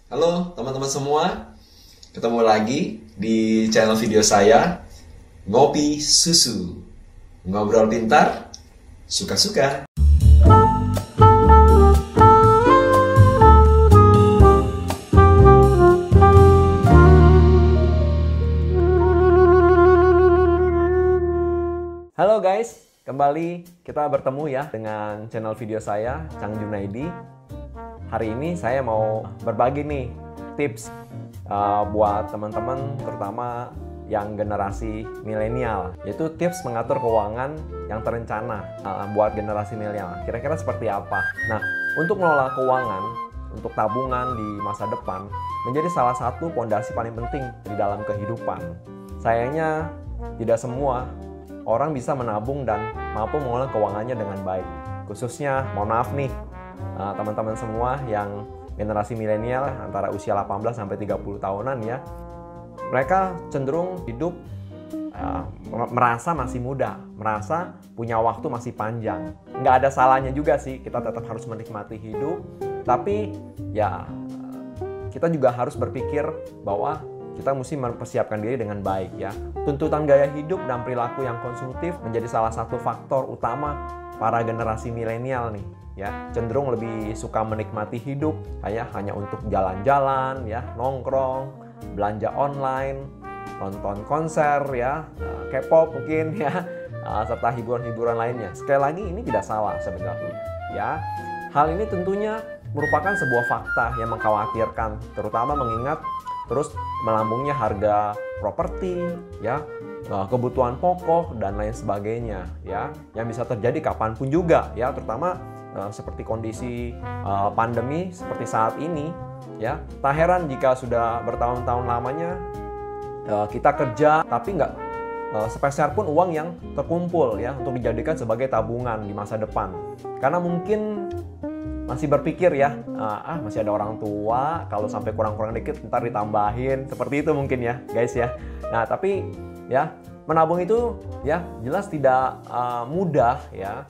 Halo teman-teman semua, ketemu lagi di channel video saya Ngopi Susu. Ngobrol pintar, suka-suka. Halo guys, kembali kita bertemu ya dengan channel video saya, Chang Junaidi. Hari ini saya mau berbagi nih tips buat teman-teman terutama yang generasi milenial, yaitu tips mengatur keuangan yang terencana buat generasi milenial. Kira-kira seperti apa? Nah, untuk mengelola keuangan, untuk tabungan di masa depan menjadi salah satu pondasi paling penting di dalam kehidupan. Sayangnya tidak semua orang bisa menabung dan mampu mengelola keuangannya dengan baik. Khususnya, mohon maaf nih, teman-teman semua yang generasi milenial antara usia 18 sampai 30 tahunan ya. Mereka cenderung hidup merasa masih muda, merasa punya waktu masih panjang. Nggak ada salahnya juga sih, kita tetap harus menikmati hidup. Tapi ya kita juga harus berpikir bahwa kita mesti mempersiapkan diri dengan baik ya. Tuntutan gaya hidup dan perilaku yang konsumtif menjadi salah satu faktor utama para generasi milenial nih ya, cenderung lebih suka menikmati hidup kayak hanya untuk jalan-jalan ya, nongkrong, belanja online, nonton konser ya, K-pop mungkin ya, serta hiburan-hiburan lainnya. Sekali lagi ini tidak salah sebenarnya ya. Hal ini tentunya merupakan sebuah fakta yang mengkhawatirkan, terutama mengingat terus melambungnya harga properti ya, kebutuhan pokok dan lain sebagainya ya, yang bisa terjadi kapanpun juga ya, terutama seperti kondisi pandemi seperti saat ini ya. Tak heran jika sudah bertahun-tahun lamanya kita kerja tapi nggak sepeser pun uang yang terkumpul ya untuk dijadikan sebagai tabungan di masa depan, karena mungkin masih berpikir ya, masih ada orang tua, kalau sampai kurang-kurang dikit ntar ditambahin, seperti itu mungkin ya guys ya. Nah tapi ya, menabung itu ya jelas tidak mudah ya.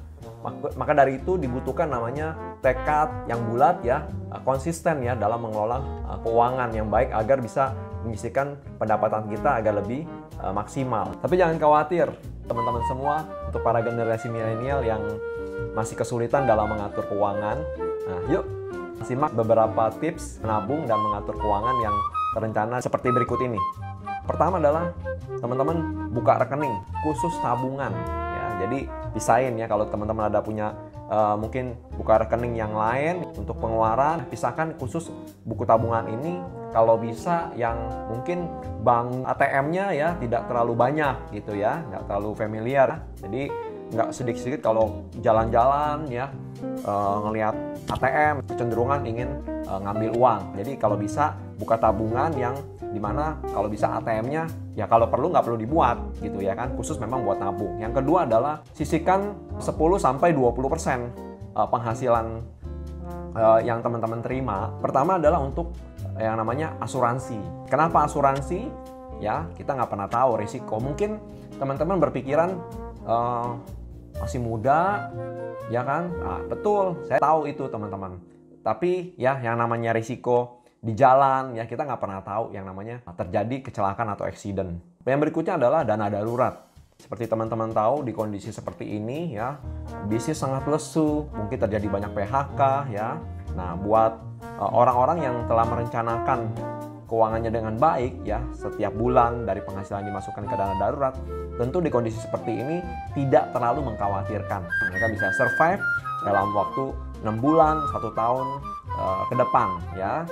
Maka dari itu dibutuhkan namanya tekad yang bulat ya, konsisten ya dalam mengelola keuangan yang baik agar bisa menyisihkan pendapatan kita agar lebih maksimal. Tapi jangan khawatir teman-teman semua, untuk para generasi milenial yang masih kesulitan dalam mengatur keuangan. Nah, yuk simak beberapa tips menabung dan mengatur keuangan yang terencana seperti berikut ini. Pertama adalah teman-teman buka rekening khusus tabungan ya. Jadi pisahin ya, kalau teman-teman ada punya mungkin buka rekening yang lain untuk pengeluaran, pisahkan khusus buku tabungan ini. Kalau bisa yang mungkin bank ATM-nya ya tidak terlalu banyak gitu ya, nggak terlalu familiar. Jadi nggak sedikit-sedikit kalau jalan-jalan ya, ngelihat ATM kecenderungan ingin ngambil uang. Jadi kalau bisa buka tabungan yang dimana kalau bisa ATM-nya ya kalau perlu nggak perlu dibuat gitu ya kan, khusus memang buat nabung. Yang kedua adalah sisihkan 10-20% penghasilan yang teman-teman terima. Pertama adalah untuk yang namanya asuransi. Kenapa asuransi? Ya kita nggak pernah tahu risiko. Mungkin teman-teman berpikiran masih muda ya kan. Nah, betul, saya tahu itu teman-teman. Tapi ya yang namanya risiko di jalan ya, kita nggak pernah tahu yang namanya terjadi kecelakaan atau accident. Yang berikutnya adalah dana darurat. Seperti teman-teman tahu, di kondisi seperti ini ya, bisnis sangat lesu, mungkin terjadi banyak PHK ya. Nah, buat orang-orang yang telah merencanakan keuangannya dengan baik ya, setiap bulan dari penghasilan dimasukkan ke dana darurat, tentu di kondisi seperti ini tidak terlalu mengkhawatirkan. Mereka bisa survive dalam waktu 6 bulan, 1 tahun ke depan ya.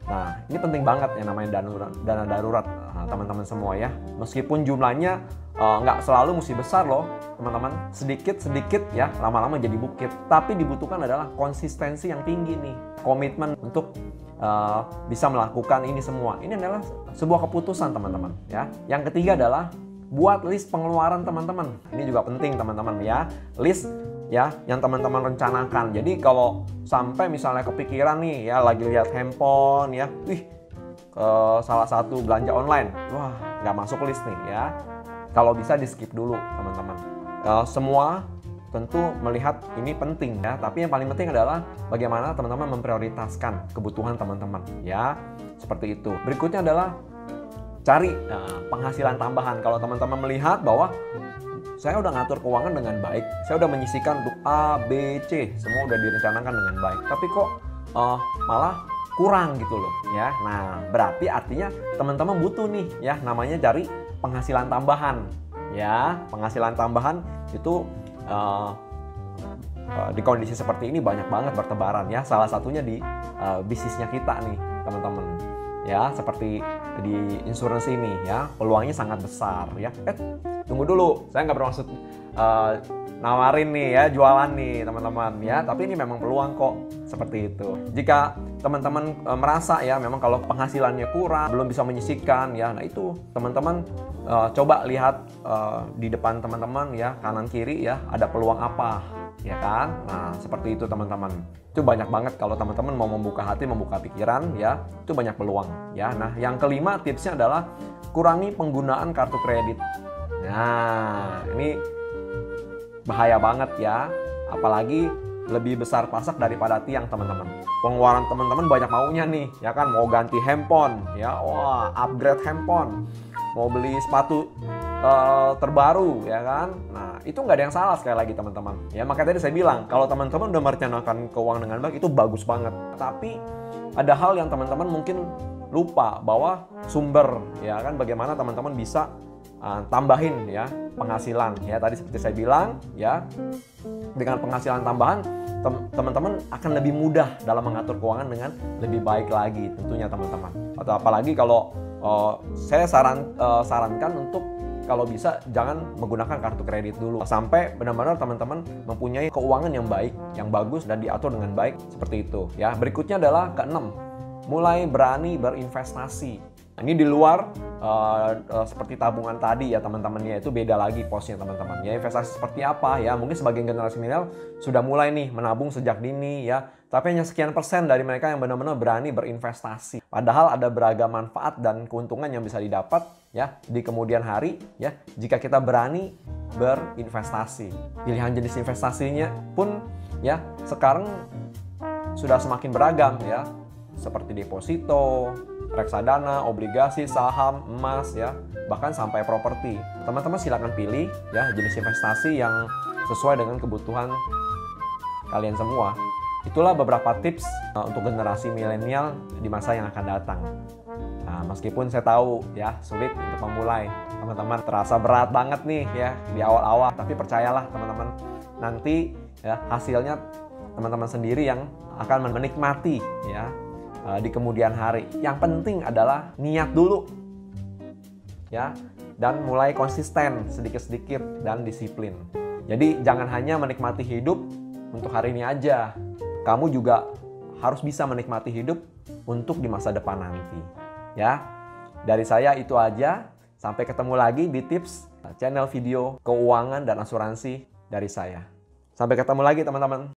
Nah, ini penting banget yang namanya dana darurat teman-teman semua ya. Meskipun jumlahnya nggak selalu mesti besar loh teman-teman, sedikit-sedikit ya lama-lama jadi bukit. Tapi dibutuhkan adalah konsistensi yang tinggi nih, komitmen untuk bisa melakukan ini semua. Ini adalah sebuah keputusan teman-teman ya. Yang ketiga adalah buat list pengeluaran teman-teman. Ini juga penting teman-teman ya, list ya yang teman-teman rencanakan. Jadi kalau sampai misalnya kepikiran nih ya, lagi lihat handphone ya, ke salah satu belanja online, wah nggak masuk list nih ya, kalau bisa di skip dulu teman-teman. Semua tentu melihat ini penting ya, tapi yang paling penting adalah bagaimana teman-teman memprioritaskan kebutuhan teman-teman ya, seperti itu. Berikutnya adalah cari penghasilan tambahan. Kalau teman-teman melihat bahwa saya udah ngatur keuangan dengan baik, saya udah menyisihkan untuk A, B, C, semua udah direncanakan dengan baik, tapi kok malah kurang gitu loh ya. Nah, berarti artinya teman-teman butuh nih ya, namanya cari penghasilan tambahan ya. Penghasilan tambahan itu di kondisi seperti ini banyak banget bertebaran ya. Salah satunya di bisnisnya kita nih teman-teman ya, seperti di insurance ini ya, peluangnya sangat besar ya. Tunggu dulu, saya nggak bermaksud nawarin nih ya, jualan nih teman-teman ya, tapi ini memang peluang kok, seperti itu. Jika teman-teman merasa ya memang kalau penghasilannya kurang, belum bisa menyisihkan ya, nah itu teman-teman coba lihat di depan teman-teman ya, kanan kiri ya, ada peluang apa ya kan. Nah seperti itu teman-teman, itu banyak banget kalau teman-teman mau membuka hati, membuka pikiran ya, itu banyak peluang ya. Nah yang kelima tipsnya adalah kurangi penggunaan kartu kredit. Nah ini bahaya banget ya, apalagi lebih besar pasak daripada tiang teman-teman. Pengeluaran teman-teman banyak maunya nih ya kan, mau ganti handphone ya, wah upgrade handphone, mau beli sepatu terbaru ya kan. Nah itu nggak ada yang salah sekali lagi teman-teman ya. Makanya tadi saya bilang kalau teman-teman udah merencanakan keuangan dengan baik itu bagus banget, tapi ada hal yang teman-teman mungkin lupa bahwa sumber ya kan, bagaimana teman-teman bisa tambahin ya penghasilan ya. Tadi seperti saya bilang ya, dengan penghasilan tambahan teman-teman akan lebih mudah dalam mengatur keuangan dengan lebih baik lagi tentunya teman-teman. Atau apalagi kalau saya sarankan untuk kalau bisa jangan menggunakan kartu kredit dulu sampai benar-benar teman-teman mempunyai keuangan yang baik, yang bagus dan diatur dengan baik, seperti itu ya. Berikutnya adalah keenam, mulai berani berinvestasi. Ini di luar seperti tabungan tadi ya teman-teman ya, itu beda lagi posnya teman-teman ya. Investasi seperti apa ya, mungkin sebagian generasi milenial sudah mulai nih menabung sejak dini ya, tapi hanya sekian persen dari mereka yang benar-benar berani berinvestasi. Padahal ada beragam manfaat dan keuntungan yang bisa didapat ya di kemudian hari ya jika kita berani berinvestasi. Pilihan jenis investasinya pun ya sekarang sudah semakin beragam ya, seperti deposito, reksadana, obligasi, saham, emas ya, bahkan sampai properti. Teman-teman silakan pilih ya jenis investasi yang sesuai dengan kebutuhan kalian semua. Itulah beberapa tips untuk generasi milenial di masa yang akan datang. Nah, meskipun saya tahu ya sulit untuk memulai, teman-teman terasa berat banget nih ya di awal-awal, tapi percayalah teman-teman, nanti ya hasilnya teman-teman sendiri yang akan menikmati ya di kemudian hari. Yang penting adalah niat dulu ya, dan mulai konsisten sedikit-sedikit dan disiplin. Jadi jangan hanya menikmati hidup untuk hari ini aja, kamu juga harus bisa menikmati hidup untuk di masa depan nanti ya. Dari saya itu aja, sampai ketemu lagi di tips channel video keuangan dan asuransi dari saya. Sampai ketemu lagi teman-teman.